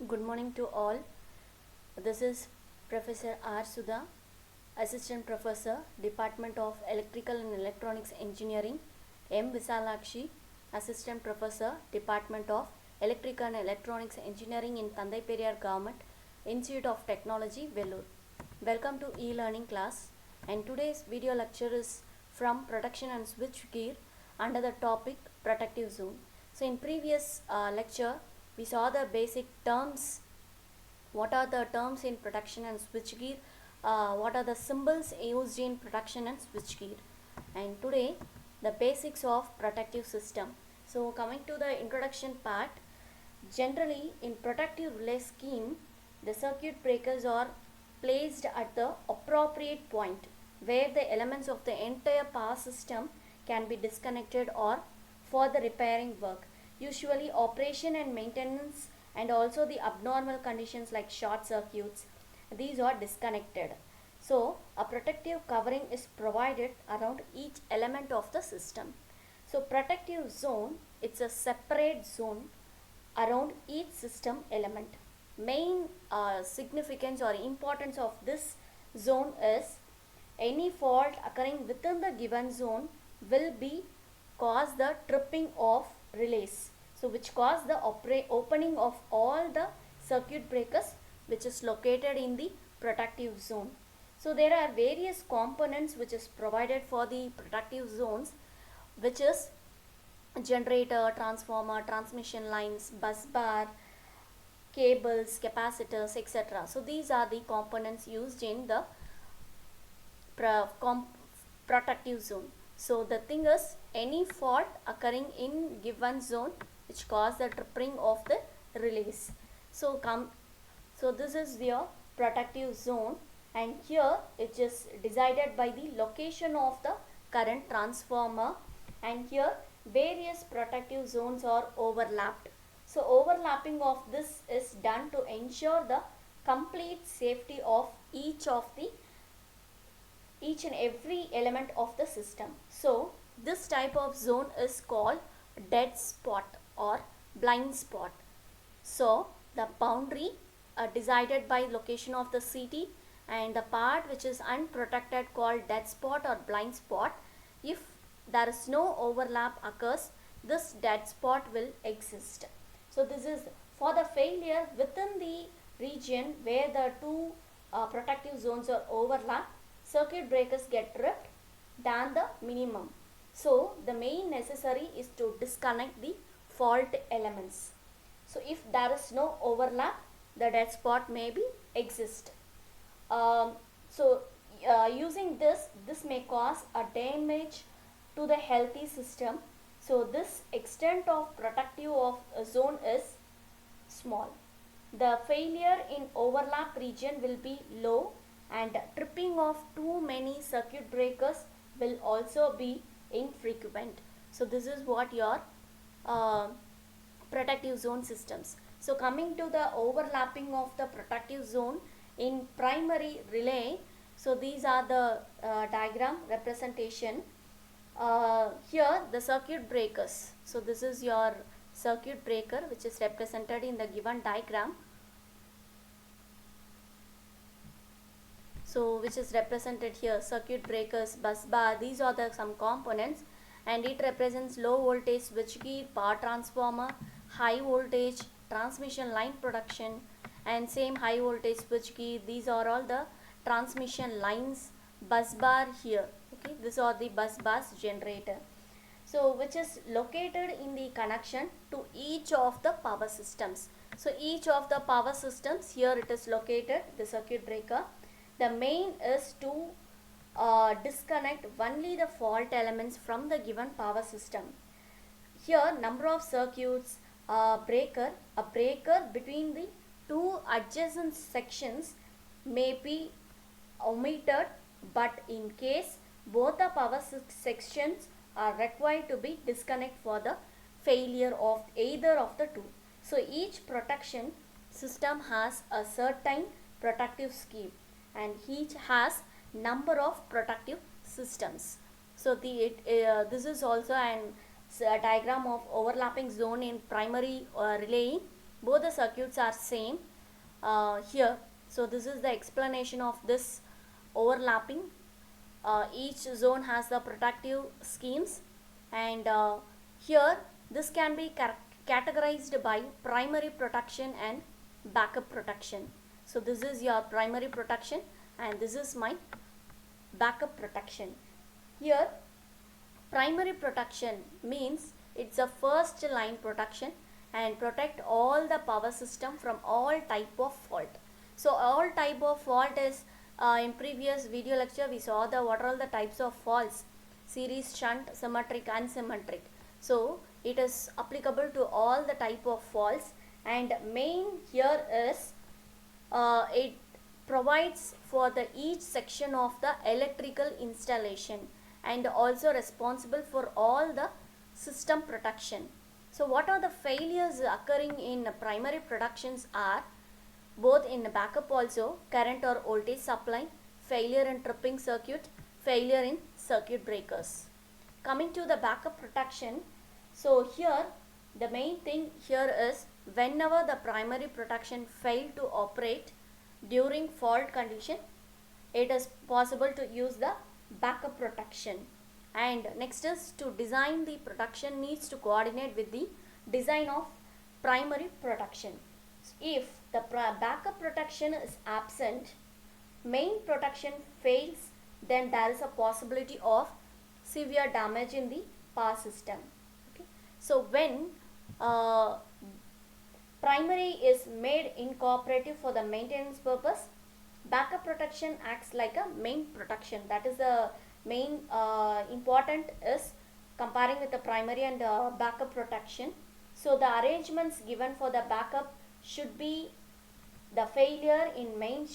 Good morning to all. This is Professor R. Sudha, Assistant Professor, Department of Electrical and Electronics Engineering, M. Visalakshi, Assistant Professor, Department of Electrical and Electronics Engineering in Tandai Periyar Government Institute of Technology, Vellore. Welcome to e-learning class, and today's video lecture is from Protection and Switch Gear under the topic Protective Zone. So in previous lecture, we saw the basic terms. What are the terms in protection and switchgear? What are the symbols used in protection and switchgear? And today, the basics of protective system. So coming to the introduction part, generally in protective relay scheme, the circuit breakers are placed at the appropriate point where the elements of the entire power system can be disconnected or for the repairing work. Usually operation and maintenance and also the abnormal conditions like short circuits, these are disconnected. So a protective covering is provided around each element of the system. So protective zone, it's a separate zone around each system element. Main significance or importance of this zone is any fault occurring within the given zone will be cause the tripping of relays, so which cause the opening of all the circuit breakers which is located in the protective zone. So there are various components which is provided for the protective zones, which is generator, transformer, transmission lines, bus bar, cables, capacitors, etc. So these are the components used in the protective zone. So the thing is, any fault occurring in given zone which cause the tripping of the relays. So this is your protective zone, and here it is decided by the location of the current transformer, and here various protective zones are overlapped. So overlapping of this is done to ensure the complete safety of each and every element of the system. So this type of zone is called dead spot or blind spot. So the boundary decided by location of the CT, and the part which is unprotected called dead spot or blind spot. If there is no overlap occurs, this dead spot will exist. So this is for the failure within the region where the two protective zones are overlap, circuit breakers get tripped than the minimum. So the main necessary is to disconnect the fault elements. So if there is no overlap, the dead spot may be exist. So using this may cause a damage to the healthy system. So this extent of protective of a zone is small. The failure in overlap region will be low, and tripping of too many circuit breakers will also be infrequent. So this is what your uh, protective zone systems. So coming to the overlapping of the protective zone in primary relay, so these are the diagram representation. Here the circuit breakers, so this is your circuit breaker which is represented in the given diagram. So which is represented here, circuit breakers, bus bar, these are the some components, and it represents low voltage switchgear, power transformer, high voltage transmission line production, and same high voltage switchgear, these are all the transmission lines. Bus bar here, okay, these are the bus bars, generator, so which is located in the connection to each of the power systems. So each of the power systems, here it is located, the circuit breaker. The main is to disconnect only the fault elements from the given power system. Here number of circuits, a breaker between the two adjacent sections may be omitted, but in case both the power sections are required to be disconnected for the failure of either of the two. So each protection system has a certain protective scheme, and each has number of protective systems. So this is also a diagram of overlapping zone in primary relay. both the circuits are same here. So this is the explanation of this overlapping. Each zone has the protective schemes, and here this can be categorized by primary protection and backup protection. So this is your primary protection and this is my backup protection. Here primary protection means it's a first line protection and protect all the power system from all type of fault. So all type of fault is in previous video lecture we saw what are all the types of faults: series, shunt, symmetric, unsymmetric. So it is applicable to all the type of faults, and main here is it provides for the each section of the electrical installation and also responsible for all the system protection. So what are the failures occurring in primary protections are both in backup also: current or voltage supply, failure in tripping circuit, failure in circuit breakers. Coming to the backup protection, so here the main thing here is whenever the primary protection fail to operate during fault condition, it is possible to use the backup protection. And next is to design the protection needs to coordinate with the design of primary protection. If the backup protection is absent, main protection fails, then there is a possibility of severe damage in the power system. Okay. So when primary is made incooperative for the maintenance purpose, backup protection acts like a main protection. That is the main important is comparing with the primary and backup protection. So the arrangements given for the backup should be the failure in main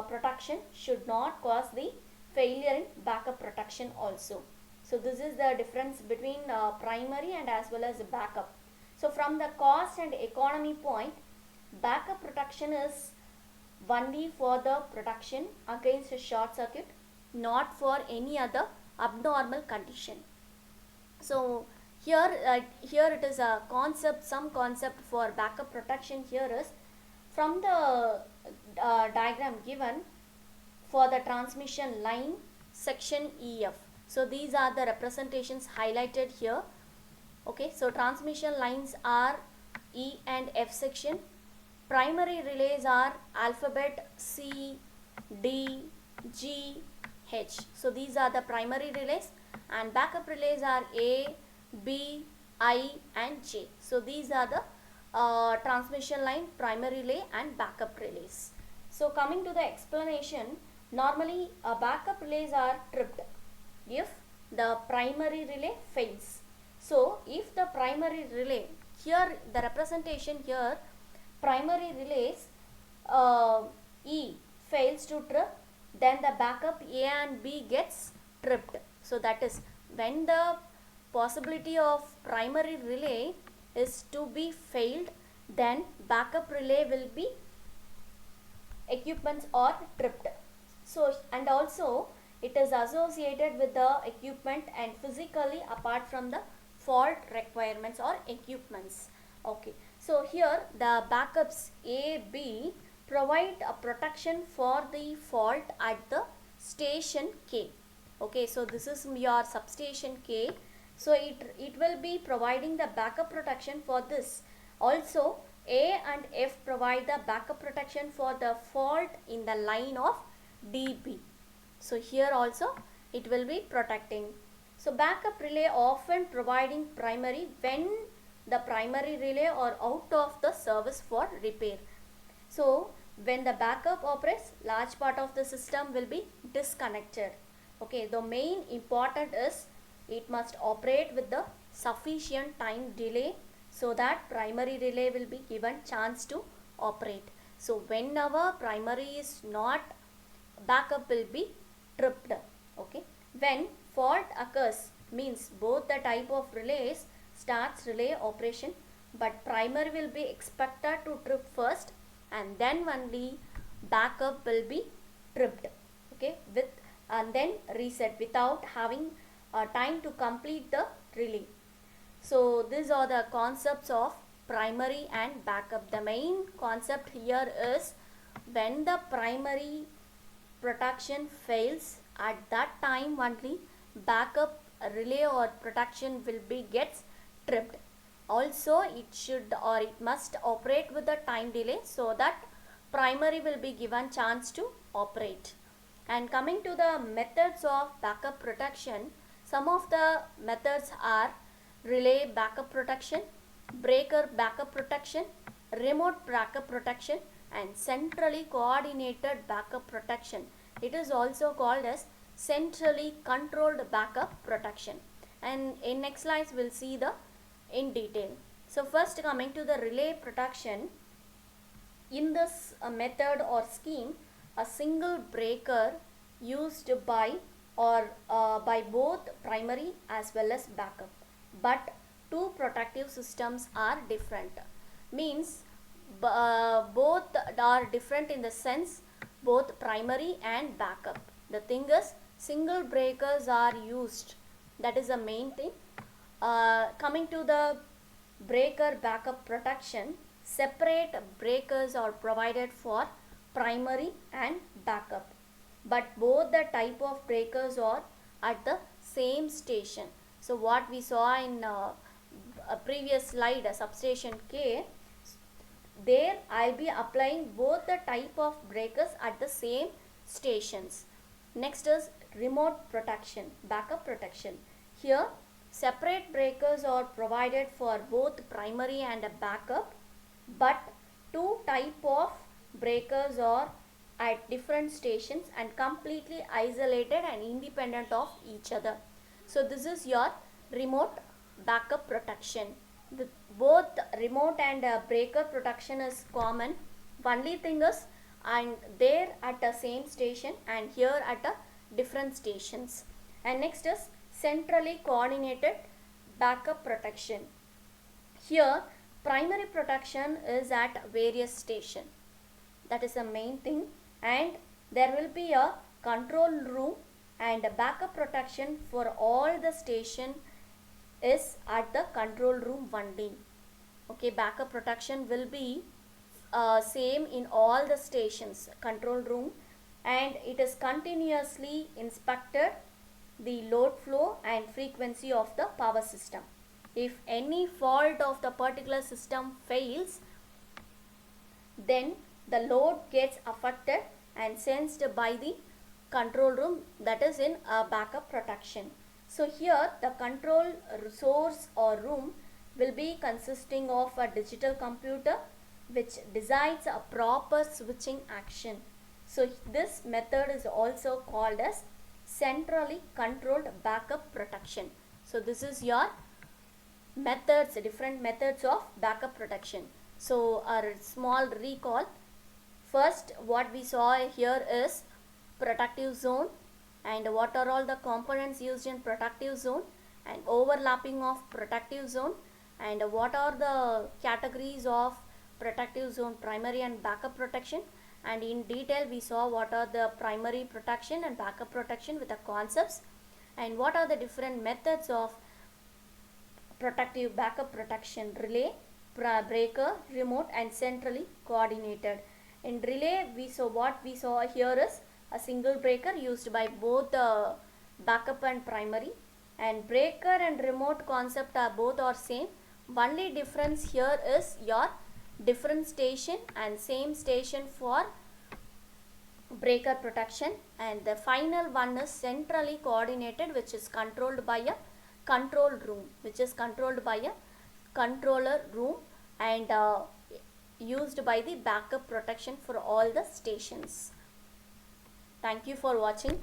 protection should not cause the failure in backup protection also. So this is the difference between primary and as well as backup. So from the cost and economy point, backup protection is only for the protection against a short circuit, not for any other abnormal condition. So here it is a concept, some concept for backup protection here is from the diagram given for the transmission line section EF. So these are the representations highlighted here. Okay, so transmission lines are E and F section. Primary relays are alphabet C, D, G, H. So these are the primary relays, and backup relays are A, B, I and J. So these are the transmission line, primary relay and backup relays. So coming to the explanation, normally backup relays are tripped if the primary relay fails. So if the primary relay, here the representation here, primary relays E fails to trip, then the backup A and B gets tripped. So that is when the possibility of primary relay is to be failed, then backup relay will be equipments are tripped. So and also it is associated with the equipment and physically apart from the fault requirements or equipments. Okay, so here the backups A, B provide a protection for the fault at the station K. Okay, so this is your substation K. So it will be providing the backup protection for this. Also A and F provide the backup protection for the fault in the line of DB. So here also it will be protecting. So backup relay often providing primary when the primary relay are out of the service for repair. So when the backup operates, large part of the system will be disconnected. Okay, the main important is it must operate with the sufficient time delay so that primary relay will be given chance to operate. So whenever primary is not, backup will be tripped. Okay, when fault occurs means both the type of relays starts relay operation, but primary will be expected to trip first and then only backup will be tripped. Okay, with and then reset without having time to complete the relay. So these are the concepts of primary and backup. The main concept here is when the primary protection fails, at that time only backup relay or protection will be gets tripped. Also it should or it must operate with a time delay so that primary will be given chance to operate. And coming to the methods of backup protection, some of the methods are relay backup protection, breaker backup protection, remote backup protection, and centrally coordinated backup protection. It is also called as centrally controlled backup protection. And in next slides we'll see the in detail. So first, coming to the relay protection, in this method or scheme, a single breaker used by or by both primary as well as backup, but two protective systems are different. Means both are different in the sense both primary and backup. The thing is, single breakers are used, that is the main thing. Coming to the breaker backup protection, separate breakers are provided for primary and backup, but both the type of breakers are at the same station. So what we saw in a previous slide, substation K, there I'll be applying both the type of breakers at the same stations. Next is remote protection, backup protection. Here separate breakers are provided for both primary and a backup, but two type of breakers are at different stations and completely isolated and independent of each other. So this is your remote backup protection. Both remote and breaker protection is common. Only thing is, and there at the same station and here at a different stations. And next is centrally coordinated backup protection. Here primary protection is at various station, that is the main thing, and there will be a control room, and a backup protection for all the station is at the control room only. Okay, backup protection will be same in all the stations, control room, and it is continuously inspected the load flow and frequency of the power system. If any fault of the particular system fails, then the load gets affected and sensed by the control room, that is in backup protection. So here the control source or room will be consisting of a digital computer which decides a proper switching action. So this method is also called as centrally controlled backup protection. So this is your methods, different methods of backup protection. So our small recall. First, what we saw here is protective zone, and what are all the components used in protective zone, and overlapping of protective zone, and what are the categories of protective zone, primary and backup protection. And in detail we saw what are the primary protection and backup protection with the concepts, and what are the different methods of protective backup protection: relay, breaker, remote, and centrally coordinated. In relay, what we saw here is a single breaker used by both backup and primary, and breaker and remote concept are both are same. Only difference here is your different station and same station for breaker protection, and the final one is centrally coordinated, which is controlled by a control room, which is controlled by a controller room, and used by the backup protection for all the stations. Thank you for watching.